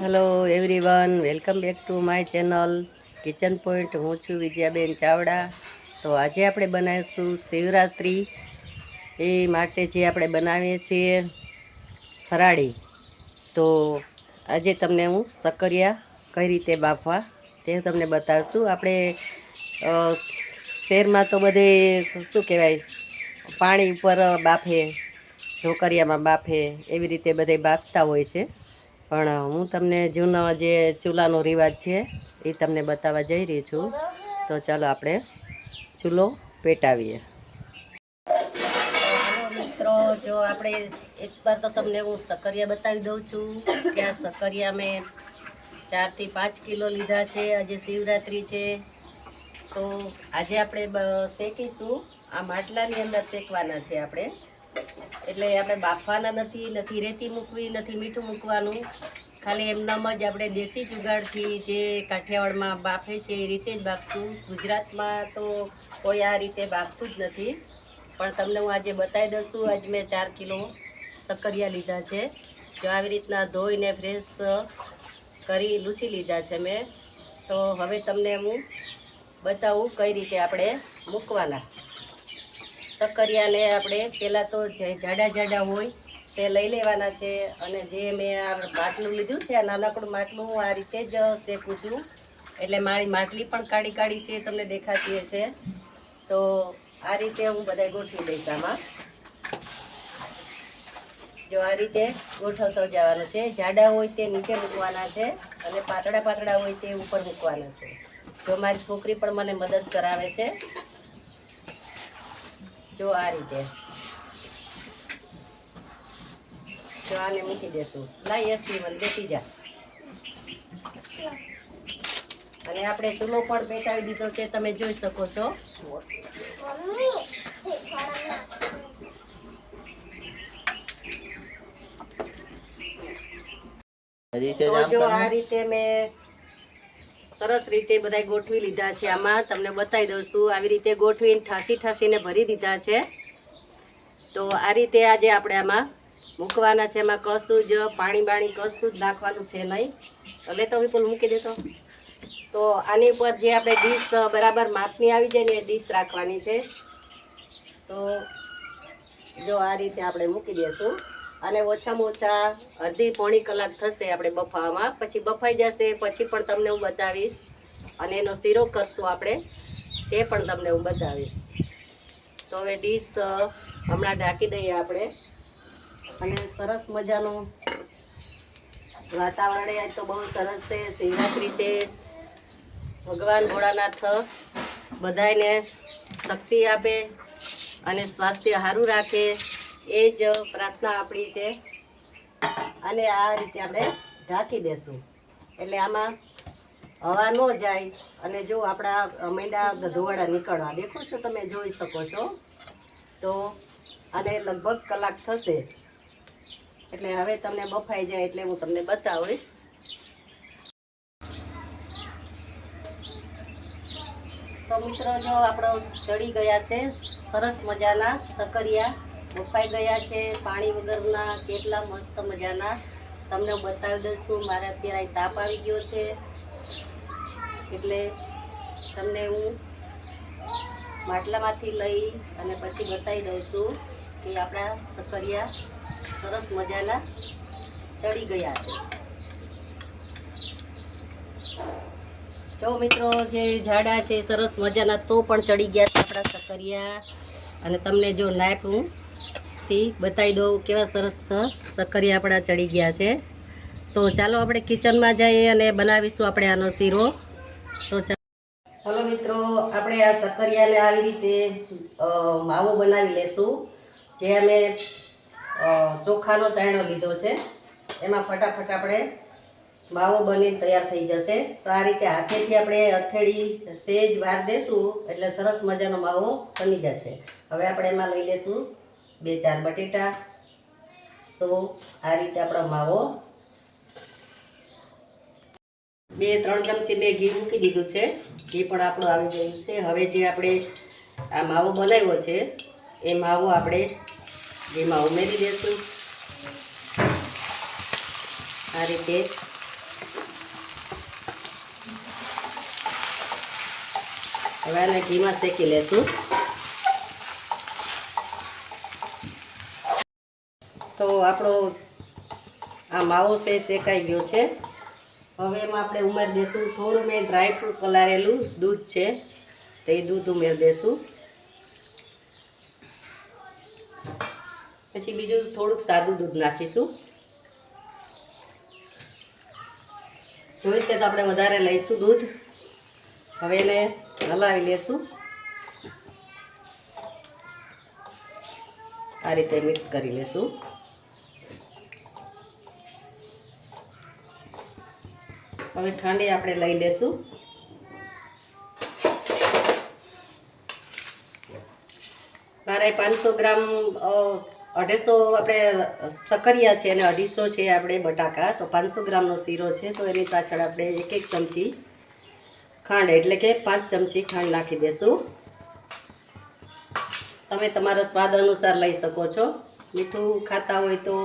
Hello everyone, welcome back to my channel kitchen point. હું છું વિજયાબેન ચાવડા. તો આજે આપણે બનાવીશું શિવરાત્રિ એ માટે જે આપણે બનાવીએ છીએ ફરાળી. તો આજે તમને હું સક્કરિયા કઈ રીતે બાફવા તે તમને બતાવશું. આપણે શહેરમાં તો બધે શું કહેવાય, પાણી ઉપર બાફે, ઢોકરિયામાં બાફે, એવી રીતે બધે બાફતા હોય છે. પણ હું તમને જૂનો જે ચૂલાનો રિવાજ છે એ તમને બતાવવા જઈ રહી છું. તો ચાલો આપણે ચૂલો પેટાવીએ. હાલો મિત્રો, જો આપણે એકવાર તો તમને હું સક્કરિયા બતાવી દઉં છું કે આ સક્કરિયા મેં 4 થી 5 કિલો લીધા છે. આજે શિવરાત્રિ છે તો આજે આપણે શેકીશું. આ માટલાની અંદર શેકવાના છે આપણે, એટલે આપણે બાફવાના નથી રેતી મૂકવી, નથી મીઠું મૂકવાનું. ખાલી એમનામ જ આપણે દેશી જુગાડથી જે કાઠિયાવાડમાં બાફે છે એ રીતે જ બાફશું. ગુજરાતમાં તો કોઈ આ રીતે બાફતું જ નથી, પણ તમને હું આજે બતાવી દઉં છું. આજ મેં 4 કિલો સક્કરિયા લીધા છે. જો આવી રીતના ધોઈને ફ્રેશ કરી લૂછી લીધા છે મેં. તો હવે તમને હું બતાવું કઈ રીતે આપણે મૂકવાના. સક્કરિયાને આપણે પહેલાં તો જે જાડા હોય તે લઈ લેવાના છે. અને જે મેં આ માટલું લીધું છે, આ નાનકડું માટલું, હું આ રીતે જ શેકું છું. એટલે મારી માટલી પણ કાળી છે, તમને દેખાતી હશે. તો આ રીતે હું બધાય ગોઠવી દઈશ. આમાં જો આ રીતે ગોઠવતો જવાનું છે. જાડા હોય તે નીચે મૂકવાના છે અને પાતળા હોય તે ઉપર મૂકવાના છે. જો મારી છોકરી પણ મને મદદ કરાવે છે. જો આ રીતે જો આને મૂકી દેશું. લાઈ યશવી મને બેસી જા. અને આપણે ચૂલો પણ પેટાવી દીધો છે, તમે જોઈ શકો છો. તો જો આ રીતે મેં સરસ રીતે બધા ગોઠવી લીધા છે. આમાં તમને બતાવી દઉં છું. આવી રીતે ગોઠવીને ઠાસીને ભરી દીધા છે. તો આ રીતે આજે આપણે આમાં મૂકવાના છે. એમાં કશું જ પાણી કશું જ નાખવાનું છે નહીં. એટલે તો વિપુલ મૂકી દેતો. તો આની ઉપર જે આપણે ડીશ બરાબર માપની આવી જાય ને એ ડીશ રાખવાની છે. તો જો આ રીતે આપણે મૂકી દઈશું. અને ઓછામાં ઓછા અડધી પોણી કલાક થશે આપણે બફાવામાં. પછી બફાઈ જશે પછી પણ તમને હું બતાવીશ. અને એનો શીરો કરશું આપણે, તે પણ તમને હું બતાવીશ. તો હવે ડીશ હમણાં ઢાંકી દઈએ આપણે. અને સરસ મજાનું વાતાવરણ આજ તો બહુ સરસ છે. શિવરાત્રિ છે. ભગવાન ભોળાનાથ બધાને શક્તિ આપે અને સ્વાસ્થ્ય સારું રાખે, એ જ પ્રાર્થના આપણી છે. અને આ રીતે આપણે ઢાંકી દેશું. એટલે આમાં હવા ન જાય. અને જો આપણા મેંડા ધોવાડા નીકળવા દેખો છો, તમે જોઈ શકો છો. તો આને લગભગ કલાક થશે. એટલે હવે તમને બફાઈ જાય એટલે હું તમને બતાવીશ. તો મિત્રો, જો આપણો ચડી ગયા છે સરસ મજાના સક્કરિયા, બફાઈ ગયા છે પાણી વગરના. કેટલા મસ્ત મજાના તમને હું બતાવી દઉં છું. મારે અત્યારે તાપ આવી ગયો છે એટલે તમને હું માટલામાંથી લઈ અને પછી બતાવી દઉં છું કે આપણા સક્કરિયા સરસ મજાના ચડી ગયા છે. જો મિત્રો, જે જાડા છે સરસ મજાના તો પણ ચડી ગયા છે આપણા સક્કરિયા. અને તમને જો નાઈફથી બતાવી દઉં કેવા સરસ સક્કરિયા આપણા ચડી ગયા છે. તો ચાલો આપણે કિચનમાં જઈએ અને બનાવીશું આપણે આનો શીરો. તો ચાલો મિત્રો, આપણે આ સક્કરિયાને આવી રીતે માવો બનાવી લેશું. જે અમે ચોખાનો ચાયણો લીધો છે, એમાં ફટાફટ આપણે માવો બનીને તૈયાર થઈ જશે. તો આ રીતે હાથેથી આપણે હથેળી સેજ વાર દેશું એટલે સરસ મજાનો માવો બની જશે. હવે આપણે એમાં લઈ લેશું 2-4 બટેટા. તો આ રીતે આપણો માવો 2-3 ચમચી મેં ઘી મૂકી દીધું છે. ઘી પણ આપણું આવી ગયું છે. હવે જે આપણે આ માવો બનાવ્યો છે એ માવો આપણે ઘીમાં ઉમેરી દઈશું. આ રીતે હવે આને ઘીમાં શેકી લેશું. તો આપણો આ માવો છે શેકાઈ ગયો છે. હવે એમાં આપણે ઉમેરી દઈશું થોડું મેં ડ્રાયફ્રૂટ પલાળેલું દૂધ છે તો એ દૂધ ઉમેરી દઈશું. પછી બીજું થોડુંક સાદું દૂધ નાખીશું. જોઈશે તો આપણે વધારે લઈશું દૂધ. હવે એને હલાવી લેશું. આ રીતે મિક્સ કરી લેશું. હવે ખાંડી આપણે લઈ લેશું. મારે 500 ગ્રામ 250 આપણે સકરિયા છે અને 250 છે આપણે બટાકા. તો 500 ગ્રામનો શીરો છે તો એની પાછળ આપણે 1 ચમચી ખાંડ એટલે કે 5 ચમચી ખાંડ નાખી દેશું. તમે તમારા સ્વાદ અનુસાર લઈ શકો છો. મીઠું ખાતા હોય તો,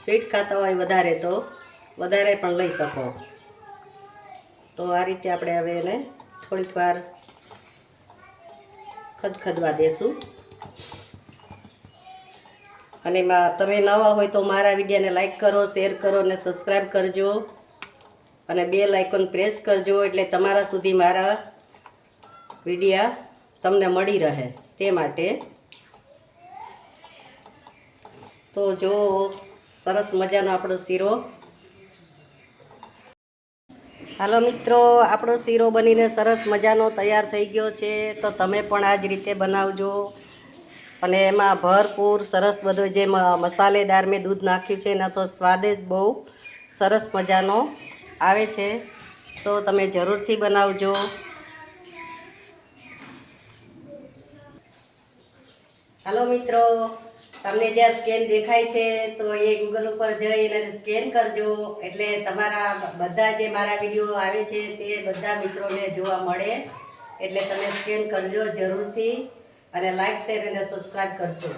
સ્વીટ ખાતા હોય વધારે તો વધારે પણ લઈ શકો. તો આ રીતે આપણે હવે એને થોડીક વાર ખદખદવા દેશું. અને તમે નવા હોય તો મારા વિડીયોને લાઈક કરો, શેર કરો અને સબસ્ક્રાઈબ કરજો. અને બેલ આઇકોન પ્રેસ કરજો એટલે તમારા સુધી મારા વિડીયા તમને મળી રહે તે માટે. તો જો સરસ મજાનો આપણો શીરો. હાલો મિત્રો, આપણો શીરો બનીને સરસ મજાનો તૈયાર થઈ ગયો છે. તો તમે પણ આ જ રીતે બનાવજો. અને એમાં ભરપૂર સરસ બધો જે મસાલેદાર મેં દૂધ નાખ્યું છે એના તો સ્વાદ જ બહુ સરસ મજાનો આવે છે. તો તમે જરૂરથી બનાવજો. હાલો મિત્રો, તમને જે સ્કેન દેખાય છે તો એ ગૂગલ ઉપર જઈને સ્કેન કરજો એટલે તમારા બધા જે મારા વિડીયો આવે છે તે બધા મિત્રોને જોવા મળે. એટલે તમે સ્કેન કરજો જરૂરથી અને લાઈક, શેર અને સબસ્ક્રાઈબ કરજો.